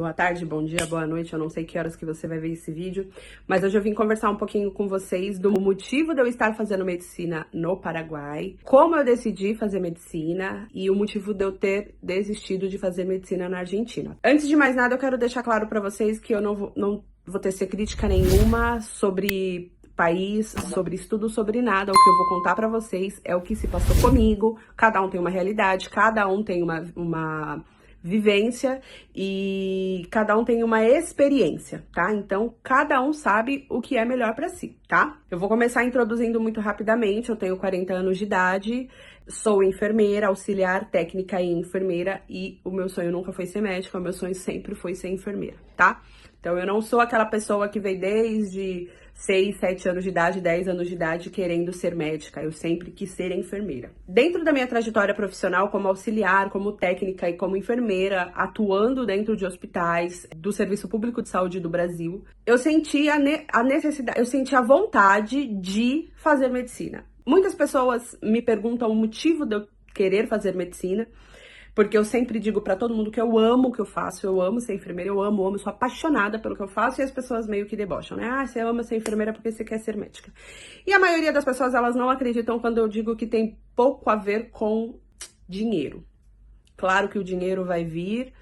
Boa tarde, bom dia, boa noite, eu não sei que horas que você vai ver esse vídeo, mas hoje eu vim conversar um pouquinho com vocês do motivo de eu estar fazendo medicina no Paraguai, como eu decidi fazer medicina e o motivo de eu ter desistido de fazer medicina na Argentina. Antes de mais nada, eu quero deixar claro pra vocês que eu não vou tecer crítica nenhuma sobre país, sobre estudo, sobre nada. O que eu vou contar pra vocês é o que se passou comigo. Cada um tem uma realidade, cada um tem uma vivência e cada um tem uma experiência, tá? Então, cada um sabe o que é melhor pra si, tá? Eu vou começar introduzindo muito rapidamente. Eu tenho 40 anos de idade, sou enfermeira, auxiliar técnica e enfermeira, e o meu sonho nunca foi ser médica, o meu sonho sempre foi ser enfermeira, tá? Então, eu não sou aquela pessoa que veio desde 6, 7 anos de idade, 10 anos de idade querendo ser médica. Eu sempre quis ser enfermeira. Dentro da minha trajetória profissional como auxiliar, como técnica e como enfermeira, atuando dentro de hospitais do Serviço Público de Saúde do Brasil, eu senti a necessidade, eu senti a vontade de fazer medicina. Muitas pessoas me perguntam o motivo de eu querer fazer medicina, porque eu sempre digo pra todo mundo que eu amo o que eu faço, eu amo ser enfermeira, eu amo, sou apaixonada pelo que eu faço, e as pessoas meio que debocham, né? Ah, você ama ser enfermeira porque você quer ser médica. E a maioria das pessoas, elas não acreditam quando eu digo que tem pouco a ver com dinheiro. Claro que o dinheiro vai vir,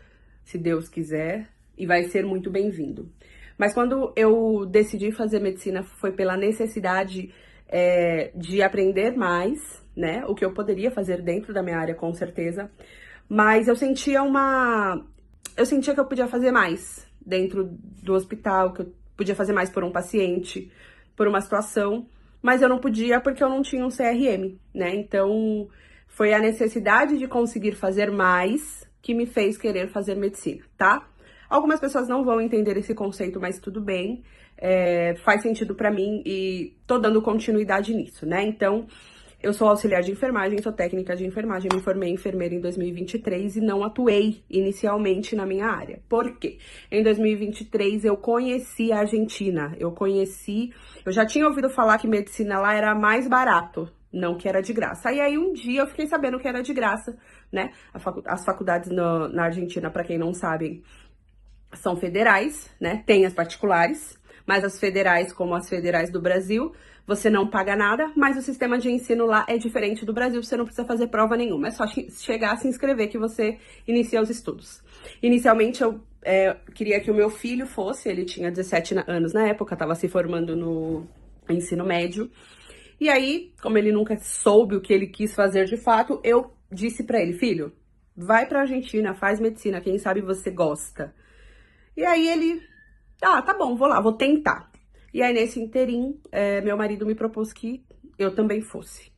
se Deus quiser, e vai ser muito bem-vindo. Mas quando eu decidi fazer medicina foi pela necessidade de aprender mais, né? O que eu poderia fazer dentro da minha área, com certeza. Mas eu sentia que eu podia fazer mais dentro do hospital, que eu podia fazer mais por um paciente, por uma situação, mas eu não podia porque eu não tinha um CRM, né? Então, foi a necessidade de conseguir fazer mais que me fez querer fazer medicina, tá? Algumas pessoas não vão entender esse conceito, mas tudo bem, faz sentido pra mim e tô dando continuidade nisso, né? Então, eu sou auxiliar de enfermagem, sou técnica de enfermagem, me formei enfermeira em 2023 e não atuei inicialmente na minha área. Por quê? Em 2023 eu conheci a Argentina, eu já tinha ouvido falar que medicina lá era mais barato, não que era de graça. E aí um dia eu fiquei sabendo que era de graça, né? As faculdades na Argentina, para quem não sabe, são federais, né? Tem as particulares, mas as federais, como as federais do Brasil, você não paga nada, mas o sistema de ensino lá é diferente do Brasil, você não precisa fazer prova nenhuma, é só chegar, se inscrever que você inicia os estudos. Inicialmente eu queria que o meu filho fosse, ele tinha 17 anos na época, estava se formando no ensino médio, e aí, como ele nunca soube o que ele quis fazer de fato, eu disse pra ele, filho, vai pra Argentina, faz medicina, quem sabe você gosta. E aí ele, tá bom, vou lá, vou tentar. E aí nesse interim, meu marido me propôs que eu também fosse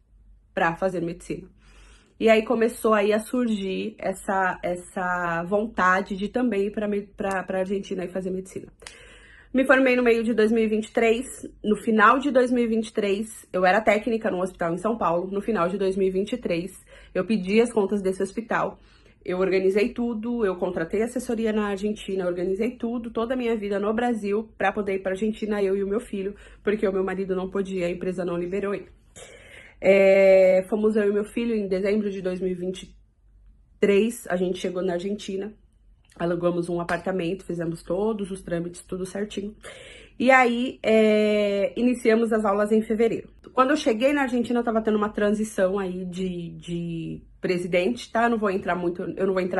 pra fazer medicina. E aí começou aí a surgir essa vontade de também ir pra Argentina e fazer medicina. Me formei no meio de 2023, no final de 2023, eu era técnica num hospital em São Paulo, no final de 2023, eu pedi as contas desse hospital. Eu organizei tudo, eu contratei assessoria na Argentina, organizei tudo, toda a minha vida no Brasil, para poder ir para a Argentina, eu e o meu filho, porque o meu marido não podia, a empresa não liberou ele. Fomos eu e meu filho em dezembro de 2023, a gente chegou na Argentina, alugamos um apartamento, fizemos todos os trâmites, tudo certinho. E aí, iniciamos as aulas em fevereiro. Quando eu cheguei na Argentina, eu tava tendo uma transição aí de presidente, tá? Eu não vou entrar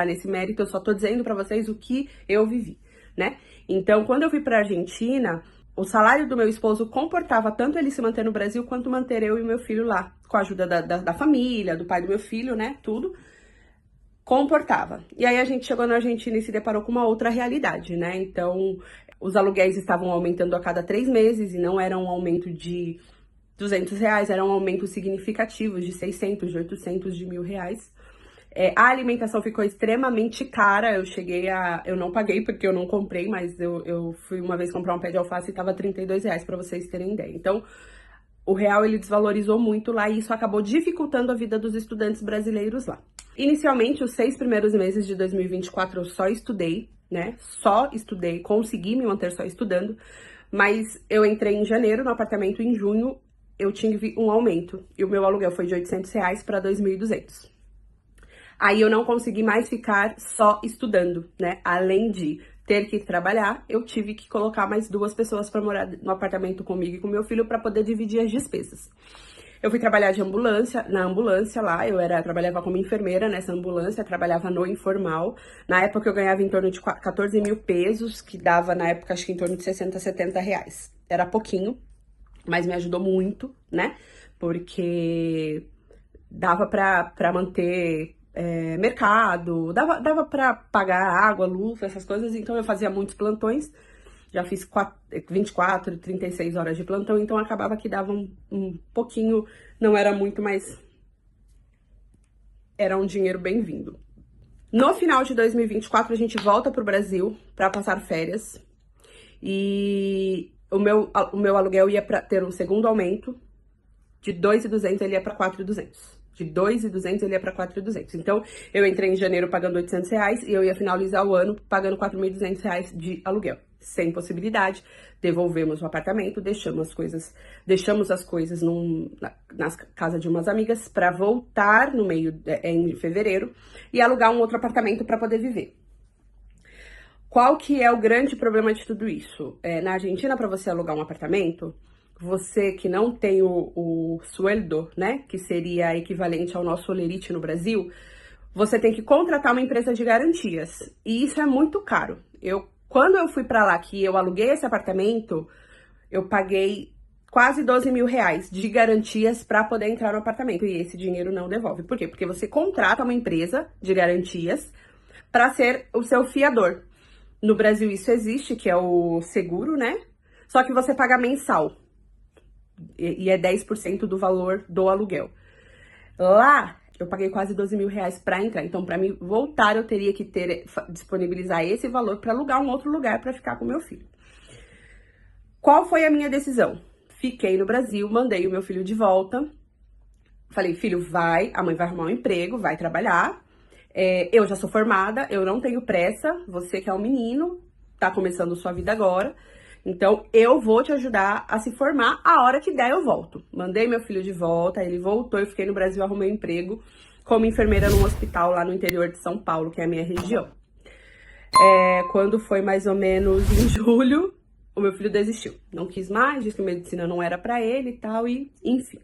nesse mérito, eu só tô dizendo pra vocês o que eu vivi, né? Então, quando eu fui pra Argentina, o salário do meu esposo comportava tanto ele se manter no Brasil, quanto manter eu e meu filho lá, com a ajuda da família, do pai do meu filho, né? Tudo comportava. E aí a gente chegou na Argentina e se deparou com uma outra realidade, né? Então, os aluguéis estavam aumentando a cada 3 meses e não era um aumento de R$200, era um aumento significativo de 600, de 800, de R$1.000. A alimentação ficou extremamente cara, eu não paguei porque eu não comprei, mas eu fui uma vez comprar um pé de alface e tava R$32, pra vocês terem ideia. Então, o real ele desvalorizou muito lá e isso acabou dificultando a vida dos estudantes brasileiros lá. Inicialmente, os 6 primeiros meses de 2024 eu só estudei, né? Só estudei, consegui me manter só estudando, mas eu entrei em janeiro no apartamento, em junho eu tive um aumento e o meu aluguel foi de R$800 para 2.200. Aí eu não consegui mais ficar só estudando, né? Além de ter que trabalhar, eu tive que colocar mais 2 pessoas para morar no apartamento comigo e com meu filho para poder dividir as despesas. Eu fui trabalhar de ambulância, na ambulância lá, trabalhava como enfermeira nessa ambulância, trabalhava no informal. Na época eu ganhava em torno de 14 mil pesos, que dava na época acho que em torno de 60, 70 reais. Era pouquinho, mas me ajudou muito, né? Porque dava pra manter mercado, dava pra pagar água, luz, essas coisas, então eu fazia muitos plantões. Já fiz 24, 36 horas de plantão, então acabava que dava um pouquinho, não era muito, mas era um dinheiro bem-vindo. No final de 2024, a gente volta pro Brasil para passar férias. E o meu aluguel ia ter um segundo aumento. De 2.200 ele ia para 4.200. De 2.200 ele ia para 4.200. Então, eu entrei em janeiro pagando R$800 e eu ia finalizar o ano pagando R$4.200 de aluguel. Sem possibilidade, devolvemos o apartamento, deixamos as coisas na casa de umas amigas para voltar em fevereiro e alugar um outro apartamento para poder viver. Qual que é o grande problema de tudo isso? Na Argentina, para você alugar um apartamento, você que não tem o sueldo, né, que seria equivalente ao nosso olerite no Brasil, você tem que contratar uma empresa de garantias. E isso é muito caro. Quando eu fui pra lá, que eu aluguei esse apartamento, eu paguei quase 12 mil reais de garantias para poder entrar no apartamento. E esse dinheiro não devolve. Por quê? Porque você contrata uma empresa de garantias para ser o seu fiador. No Brasil isso existe, que é o seguro, né? Só que você paga mensal. E é 10% do valor do aluguel. Lá, eu paguei quase 12 mil reais para entrar. Então, para mim voltar, eu teria que disponibilizar esse valor para alugar um outro lugar para ficar com meu filho. Qual foi a minha decisão? Fiquei no Brasil, mandei o meu filho de volta. Falei, filho, a mãe vai arrumar um emprego, vai trabalhar. Eu já sou formada, eu não tenho pressa. Você que é um menino, tá começando sua vida agora. Então, eu vou te ajudar a se formar, a hora que der eu volto. Mandei meu filho de volta, ele voltou, eu fiquei no Brasil, arrumei um emprego como enfermeira num hospital lá no interior de São Paulo, que é a minha região. Quando foi mais ou menos em julho, o meu filho desistiu. Não quis mais, disse que medicina não era pra ele e tal, e enfim.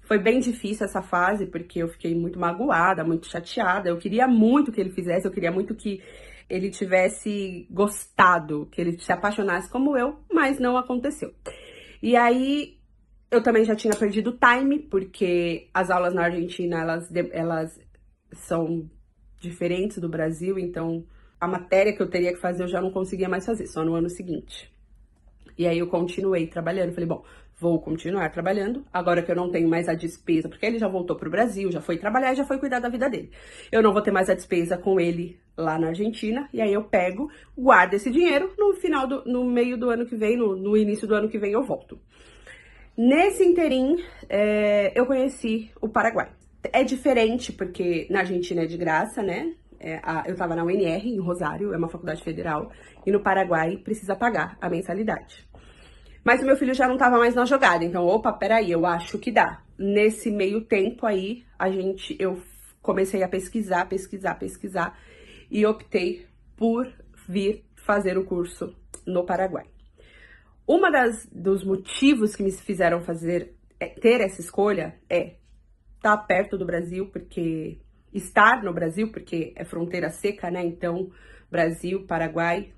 Foi bem difícil essa fase, porque eu fiquei muito magoada, muito chateada. Eu queria muito que ele fizesse, eu queria muito que ele tivesse gostado, que ele se apaixonasse como eu, mas não aconteceu. E aí, eu também já tinha perdido o time, porque as aulas na Argentina, elas são diferentes do Brasil, então a matéria que eu teria que fazer eu já não conseguia mais fazer, só no ano seguinte. E aí eu continuei trabalhando, falei, bom, vou continuar trabalhando, agora que eu não tenho mais a despesa, porque ele já voltou pro Brasil, já foi trabalhar, já foi cuidar da vida dele. Eu não vou ter mais a despesa com ele lá na Argentina, e aí eu guardo esse dinheiro, no meio do ano que vem, no início do ano que vem eu volto. Nesse interim, eu conheci o Paraguai. É diferente, porque na Argentina é de graça, né? Eu tava na UNR, em Rosário, é uma faculdade federal, e no Paraguai precisa pagar a mensalidade. Mas o meu filho já não tava mais na jogada, então, opa, peraí, eu acho que dá. Nesse meio tempo aí, eu comecei a pesquisar, e optei por vir fazer o curso no Paraguai. Dos motivos que me fizeram ter essa escolha estar perto do Brasil, estar no Brasil, porque é fronteira seca, né? Então, Brasil, Paraguai,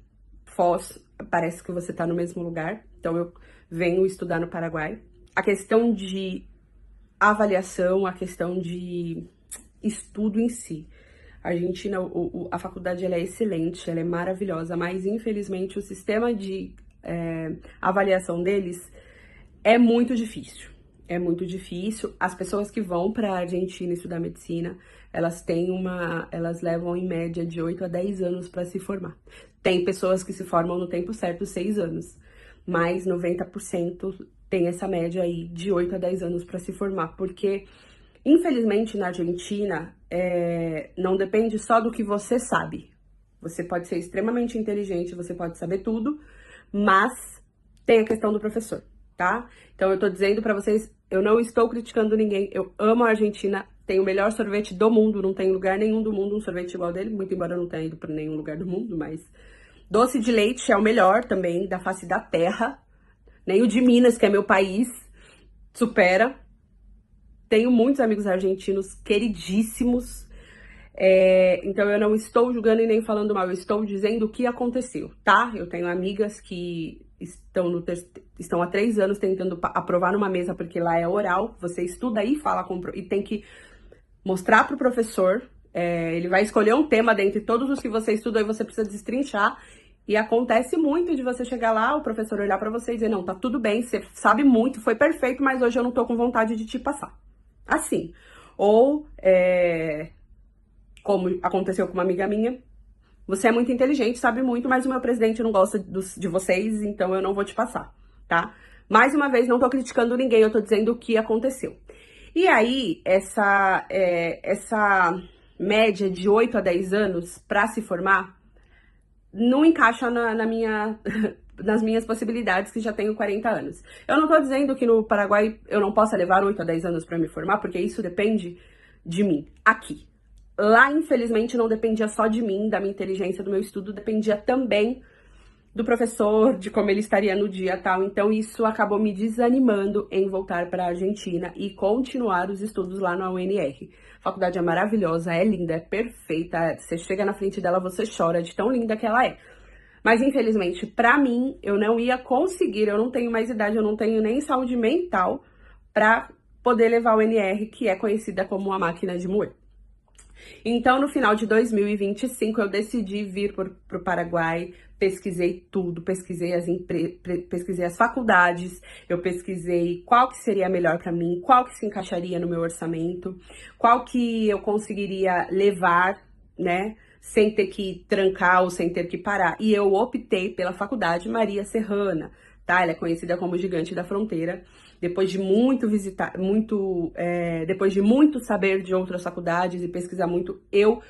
Foz, parece que você tá no mesmo lugar. Então, eu venho estudar no Paraguai. A questão de avaliação, a questão de estudo em si. A Argentina, a faculdade, ela é excelente, ela é maravilhosa, mas, infelizmente, o sistema de avaliação deles é muito difícil. É muito difícil. As pessoas que vão para a Argentina estudar medicina, elas levam em média de 8 a 10 anos para se formar. Tem pessoas que se formam no tempo certo, 6 anos, mas 90% tem essa média aí de 8 a 10 anos para se formar, porque infelizmente na Argentina não depende só do que você sabe. Você pode ser extremamente inteligente, você pode saber tudo, mas tem a questão do professor, tá? Então eu tô dizendo pra vocês, eu não estou criticando ninguém, eu amo a Argentina, tem o melhor sorvete do mundo, não tem lugar nenhum do mundo um sorvete igual dele, muito embora eu não tenha ido pra nenhum lugar do mundo, mas Doce de leite é o melhor também, da face da terra. Nem o de Minas, que é meu país, supera. Tenho muitos amigos argentinos queridíssimos. Então eu não estou julgando e nem falando mal, eu estou dizendo o que aconteceu, tá? Eu tenho amigas que estão há 3 anos tentando aprovar numa mesa, porque lá é oral, você estuda e fala e tem que mostrar pro professor, ele vai escolher um tema dentre todos os que você estuda e você precisa destrinchar. E acontece muito de você chegar lá, o professor olhar pra você e dizer, não, tá tudo bem, você sabe muito, foi perfeito, mas hoje eu não tô com vontade de te passar. Assim. Ou, como aconteceu com uma amiga minha, você é muito inteligente, sabe muito, mas o meu presidente não gosta de vocês, então eu não vou te passar, tá? Mais uma vez, não tô criticando ninguém, eu tô dizendo o que aconteceu. E aí, essa média de 8 a 10 anos pra se formar, não encaixa nas minhas possibilidades, que já tenho 40 anos. Eu não tô dizendo que no Paraguai eu não possa levar 8 a 10 anos pra me formar, porque isso depende de mim, aqui. Lá, infelizmente, não dependia só de mim, da minha inteligência, do meu estudo, dependia também do professor, de como ele estaria no dia e tal. Então, isso acabou me desanimando em voltar para a Argentina e continuar os estudos lá na UNR. A faculdade é maravilhosa, é linda, é perfeita. Você chega na frente dela, você chora de tão linda que ela é. Mas, infelizmente, para mim, eu não ia conseguir, eu não tenho mais idade, eu não tenho nem saúde mental para poder levar a UNR, que é conhecida como uma máquina de moer. Então, no final de 2025, eu decidi vir para o Paraguai, pesquisei tudo, pesquisei as faculdades, eu pesquisei qual que seria melhor para mim, qual que se encaixaria no meu orçamento, qual que eu conseguiria levar, né, sem ter que trancar ou sem ter que parar. E eu optei pela Faculdade Maria Serrana, tá? Ela é conhecida como Gigante da Fronteira. Depois de muito visitar, depois de muito saber de outras faculdades e pesquisar muito, eu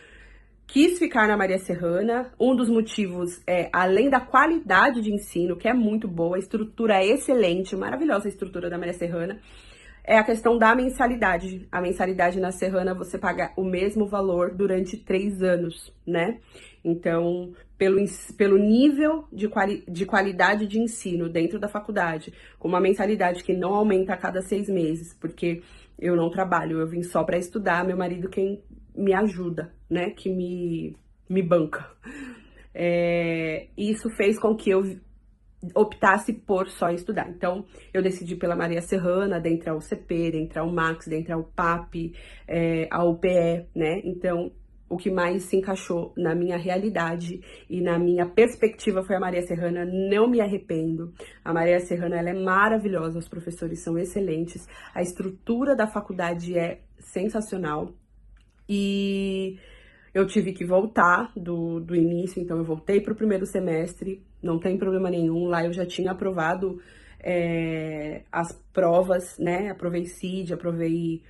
quis ficar na Maria Serrana. Um dos motivos é, além da qualidade de ensino, que é muito boa, a estrutura é excelente, maravilhosa a estrutura da Maria Serrana, é a questão da mensalidade. A mensalidade na Serrana você paga o mesmo valor durante 3 anos, né? Então, pelo nível de qualidade de ensino dentro da faculdade, com uma mensalidade que não aumenta a cada 6 meses, porque eu não trabalho, eu vim só para estudar, meu marido quem me ajuda, né? Que me banca. Isso fez com que eu optasse por só estudar. Então, eu decidi pela Maria Serrana, dentre a UCP, dentre a UMAX, dentre a UPAP, a UPE, né? Então, o que mais se encaixou na minha realidade e na minha perspectiva foi a Maria Serrana. Não me arrependo. A Maria Serrana, ela é maravilhosa, os professores são excelentes, a estrutura da faculdade é sensacional e eu tive que voltar do início, então eu voltei para o primeiro semestre, não tem problema nenhum, lá eu já tinha aprovado as provas, né, aprovei CID, aprovei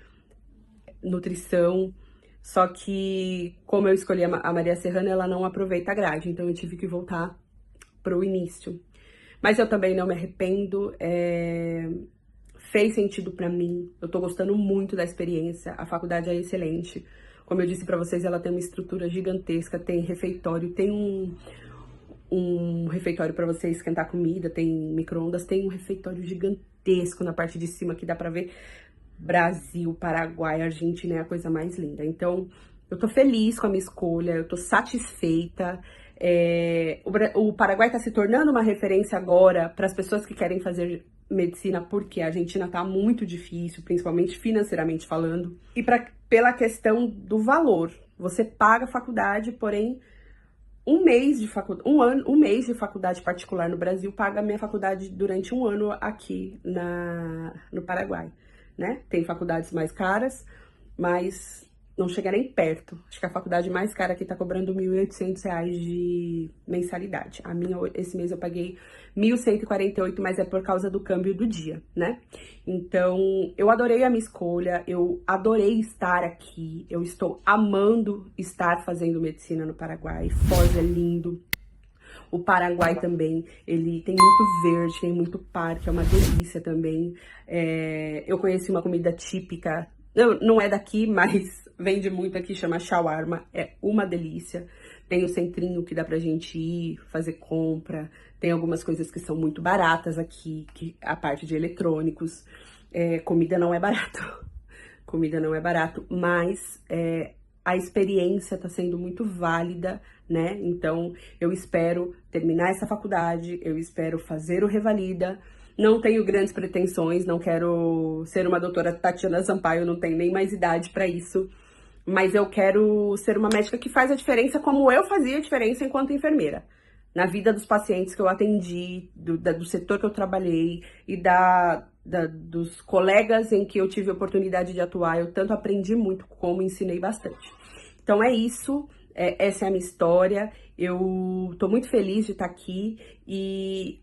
nutrição, só que como eu escolhi a Maria Serrana, ela não aproveita a grade, então eu tive que voltar para o início. Mas eu também não me arrependo, fez sentido para mim, eu tô gostando muito da experiência, a faculdade é excelente. Como eu disse para vocês, ela tem uma estrutura gigantesca, tem refeitório, tem um refeitório para você esquentar comida, tem micro-ondas, tem um refeitório gigantesco na parte de cima que dá para ver Brasil, Paraguai, Argentina, é a coisa mais linda. Então, eu tô feliz com a minha escolha, eu tô satisfeita. O Paraguai está se tornando uma referência agora para as pessoas que querem fazer medicina, porque a Argentina tá muito difícil, principalmente financeiramente falando. E pela questão do valor. Você paga a faculdade, porém, um mês de faculdade particular no Brasil paga a minha faculdade durante 1 ano aqui no Paraguai, né? Tem faculdades mais caras, mas não chega nem perto. Acho que a faculdade mais cara aqui tá cobrando R$1.800 de mensalidade. A minha, esse mês eu paguei 1.148, mas é por causa do câmbio do dia, né? Então, eu adorei a minha escolha, eu adorei estar aqui, eu estou amando estar fazendo medicina no Paraguai. Foz é lindo. O Paraguai também, ele tem muito verde, tem muito parque, é uma delícia também. Eu conheci uma comida típica, não é daqui, mas vende muito aqui, chama shawarma, é uma delícia. tem o centrinho que dá pra gente ir, fazer compra, tem algumas coisas que são muito baratas aqui, que a parte de eletrônicos, comida não é barato, comida não é barato, mas a experiência tá sendo muito válida, né? Então, eu espero terminar essa faculdade, eu espero fazer o Revalida. Não tenho grandes pretensões, não quero ser uma doutora Tatiana Sampaio, não tenho nem mais idade para isso. Mas eu quero ser uma médica que faz a diferença como eu fazia a diferença enquanto enfermeira. Na vida dos pacientes que eu atendi, do setor que eu trabalhei e dos colegas em que eu tive a oportunidade de atuar, eu tanto aprendi muito como ensinei bastante. Então é isso, essa é a minha história, eu tô muito feliz de estar aqui e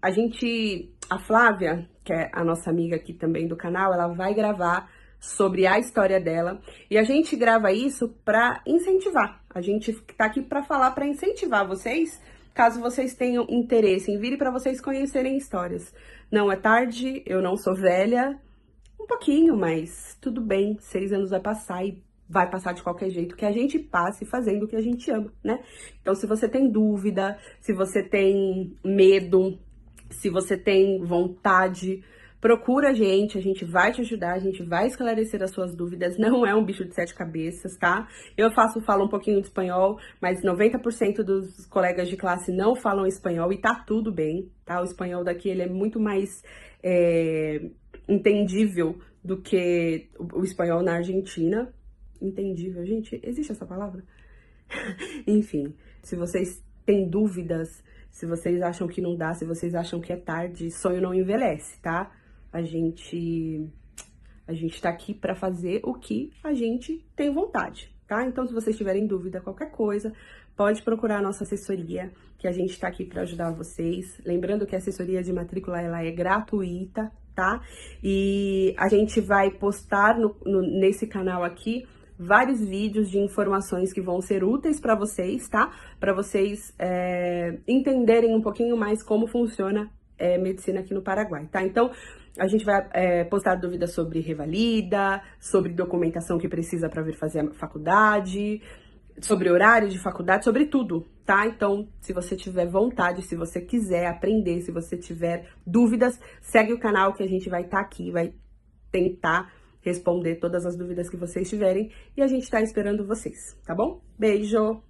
a Flávia, que é a nossa amiga aqui também do canal, ela vai gravar sobre a história dela e a gente grava isso para incentivar, a gente tá aqui para falar, para incentivar vocês, caso vocês tenham interesse em vir para vocês conhecerem histórias. Não é tarde, eu não sou velha, um pouquinho, mas tudo bem, 6 anos vai passar e vai passar de qualquer jeito, que a gente passe fazendo o que a gente ama, né? Então, se você tem dúvida, se você tem medo, se você tem vontade, procura a gente vai te ajudar, a gente vai esclarecer as suas dúvidas, não é um bicho de 7 cabeças, tá? Eu falo um pouquinho de espanhol, mas 90% dos colegas de classe não falam espanhol e tá tudo bem, tá? O espanhol daqui, ele é muito mais entendível do que o espanhol na Argentina. Entendível, gente, existe essa palavra? Enfim, se vocês têm dúvidas, se vocês acham que não dá, se vocês acham que é tarde, sonho não envelhece, tá? A gente tá aqui pra fazer o que a gente tem vontade, tá? Então, se vocês tiverem dúvida, qualquer coisa, pode procurar a nossa assessoria, que a gente tá aqui pra ajudar vocês. Lembrando que a assessoria de matrícula, ela é gratuita, tá? E a gente vai postar nesse canal aqui vários vídeos de informações que vão ser úteis para vocês, tá? Para vocês entenderem um pouquinho mais como funciona medicina aqui no Paraguai, tá? Então, a gente vai postar dúvidas sobre Revalida, sobre documentação que precisa para vir fazer a faculdade, sobre horário de faculdade, sobre tudo, tá? Então, se você tiver vontade, se você quiser aprender, se você tiver dúvidas, segue o canal que a gente vai estar aqui, vai tentar responder todas as dúvidas que vocês tiverem e a gente tá esperando vocês, tá bom? Beijo!